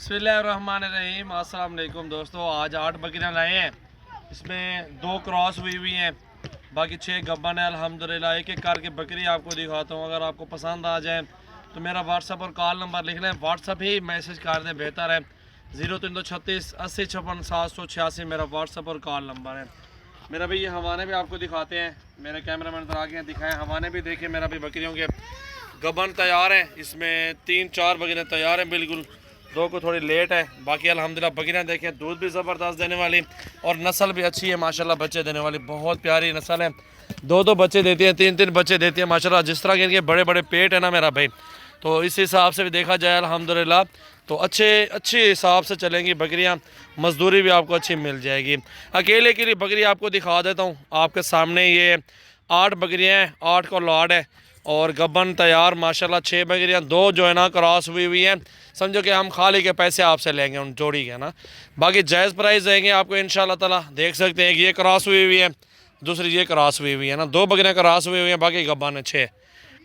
बिस्मिल्लाहिर्रहमानिर्रहीम। अस्सलाम वालेकुम दोस्तों, आज 8 बकरियां लाए हैं। इसमें 2 क्रॉस हुई हैं, बाकी 6 गब्बन है अल्हम्दुलिल्लाह। एक एक करके बकरी आपको दिखाता हूँ। अगर आपको पसंद आ जाए तो मेरा व्हाट्सअप और कॉल नंबर लिख लें, व्हाट्सअप ही मैसेज कर दें, बेहतर है। 0336 80 56 786 मेरा व्हाट्सअप और कॉल नंबर है। मेरा भी ये हवाने भी आपको दिखाते हैं, मेरे कैमरामैन इधर आगे दिखाएं। हवाने भी देखें, मेरा भी बकरियों के गबन तैयार हैं। इसमें 3-4 बकरियाँ तैयार हैं, बिल्कुल 2 को थोड़ी लेट है। बाकी अल्हम्दुलिल्लाह बकरियाँ देखें, दूध भी ज़बरदस्त देने वाली और नस्ल भी अच्छी है माशाल्लाह, बच्चे देने वाली बहुत प्यारी नस्ल है। 2-2 बच्चे देती हैं, 3-3 बच्चे देती हैं माशाल्लाह। जिस तरह के इनके बड़े बड़े पेट है ना मेरा भाई, तो इस हिसाब से भी देखा जाए अल्हम्दुलिल्लाह तो अच्छे हिसाब से चलेंगी बकरियां। मजदूरी भी आपको अच्छी मिल जाएगी। अकेले के लिए बकरी आपको दिखा देता हूँ आपके सामने। ये 8 बकरियां हैं, 8 को लॉट है और गब्बन तैयार माशाल्लाह। 6 बकरियां, 2 जो है ना क्रॉस हुई हैं। समझो कि हम खाली के पैसे आपसे लेंगे उन जोड़ी के ना, बाकी जायज़ प्राइस देंगे आपको इंशाल्लाह ताला। देख सकते हैं कि ये क्रॉस हुई है, दूसरी ये क्रॉस हुई है ना। 2 बकरियां क्रॉस हुई हैं, बाकी गब्बन है 6।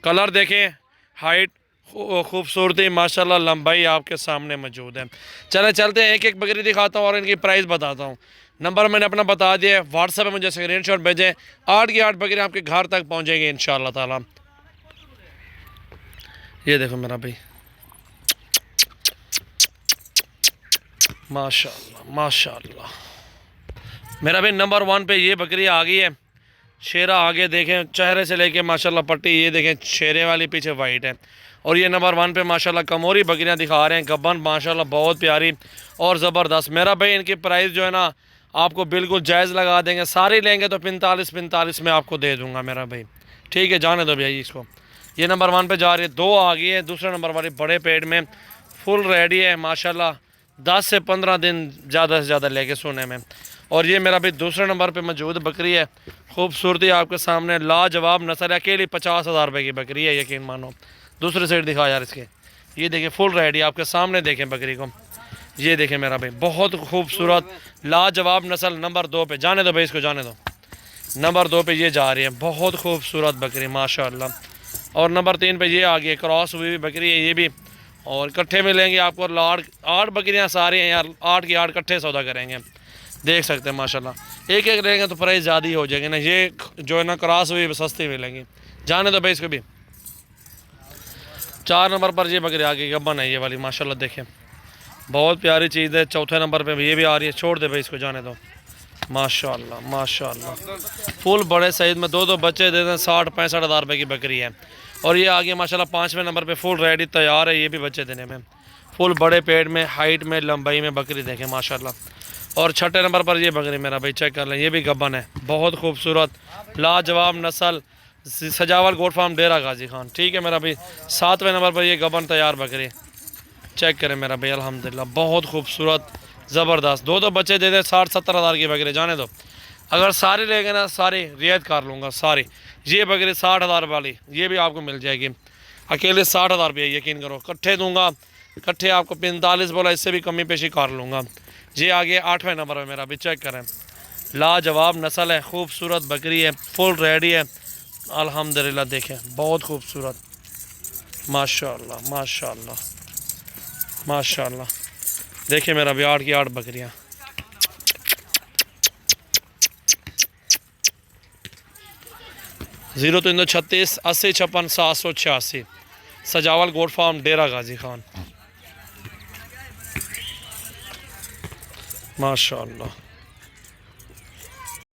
कलर देखें, हाइट, खूबसूरती माशाल्लाह, लंबाई आपके सामने मौजूद है। चले चलते हैं, एक एक बकरी दिखाता हूँ और इनकी प्राइस बताता हूँ। नंबर मैंने अपना बता दिया, व्हाट्सएप में मुझे स्क्रीनशॉट भेजें। 8 की 8 बकरी आपके घर तक पहुँचेंगे इंशाल्लाह ताला। ये देखो मेरा भाई, माशाल्लाह माशाल्लाह। मेरा भाई नंबर 1 पे ये बकरी आ गई है। शेरा आगे देखें, चेहरे से लेके माशाल्लाह पट्टी ये देखें, शेरे वाली पीछे वाइट है। और ये नंबर 1 पे माशाल्लाह कमोरी बकरियां दिखा रहे हैं, गब्बन माशाल्लाह बहुत प्यारी और ज़बरदस्त। मेरा भाई इनकी प्राइस जो है ना आपको बिल्कुल जायज़ लगा देंगे। सारी लेंगे तो 45 में आपको दे दूँगा मेरा भाई, ठीक है। जाने दो भैया इसको। ये नंबर 1 पे जा रही है, 2 आ गई है। दूसरे नंबर वाली बड़े पेट में फुल रेडी है माशाल्लाह, 10 से 15 दिन ज़्यादा से ज़्यादा लेके सोने में। और ये मेरा भी दूसरे नंबर पे मौजूद बकरी है, खूबसूरती आपके सामने, लाजवाब नस्ल है। अकेली 50,000 रुपये की बकरी है, यकीन मानो। दूसरी साइड दिखा यार इसके, ये देखिए फुल रेडी आपके सामने देखें बकरी को। ये देखें मेरा भाई, बहुत खूबसूरत लाजवाब नस्ल। नंबर 2 पे जाने दो भाई, इसको जाने दो। नंबर 2 पे ये जा रही है, बहुत खूबसूरत बकरी माशाल्लाह। और नंबर 3 पे ये आ गई, क्रॉस हुई हुई बकरी है ये भी। और इकट्ठे मिलेंगे आपको लाड 8 बकरियां सारी हैं यार, 8 की 8 इकट्ठे सौदा करेंगे। देख सकते हैं माशाल्लाह, एक एक लेंगे तो प्राइस ज़्यादा ही हो जाएगी ना। ये जो है ना क्रॉस हुई सस्ती मिलेंगी। जाने दो भाई इसको भी। 4 नंबर पर ये बकरी आ गई, गब्बन है ये वाली माशाल्लाह, देखें बहुत प्यारी चीज़ है। चौथे नंबर पे ये भी आ रही है, छोड़ दे भाई इसको, जाने दो। माशाल्लाह माशाल्लाह, फुल बड़े साइज़ में 2-2 बच्चे दे दें। 60-65 हज़ार रुपये की बकरी है। और ये आ गई माशाल्लाह 5वें नंबर पे, फुल रेडी तैयार है, ये भी बच्चे देने में। फुल बड़े पेट में, हाइट में, लंबाई में बकरी देखें माशाल्लाह। और 6ठे नंबर पर ये बकरी मेरा भाई चेक कर लें, ये भी गब्बन है, बहुत खूबसूरत लाजवाब नस्ल, सजावल गोट फार्म डेरा गाजी खान, ठीक है मेरा भाई। 7वें नंबर पर ये गब्बन तैयार बकरी चेक करें मेरा भाई, अल्हम्दुलिल्लाह बहुत खूबसूरत ज़बरदस्त। 2-2 बच्चे दे दे, 60-70 हज़ार की बकरी। जाने दो, अगर सारे लेंगे ना सारी रियायत कर लूँगा सारी। ये बकरी 60 हज़ार वाली ये भी आपको मिल जाएगी, अकेले 60 हज़ार रुपये, यकीन करो। इकट्ठे दूंगा, इकट्ठे आपको 45 बोला, इससे भी कमी पेशी कर लूँगा। ये आगे 8वें नंबर पर मेरा भी चेक करें, लाजवाब नस्ल है, खूबसूरत बकरी है, फुल रेडी है अल्हम्दुलिल्लाह। देखें बहुत खूबसूरत माशाल्लाह माशाल्लाह माशाल्लाह। देखिए मेरा भी 8 की 8 बकरियाँ। 0336 80 56 786 सजावल गोट फार्म डेरा गाजी खान माशाल्लाह।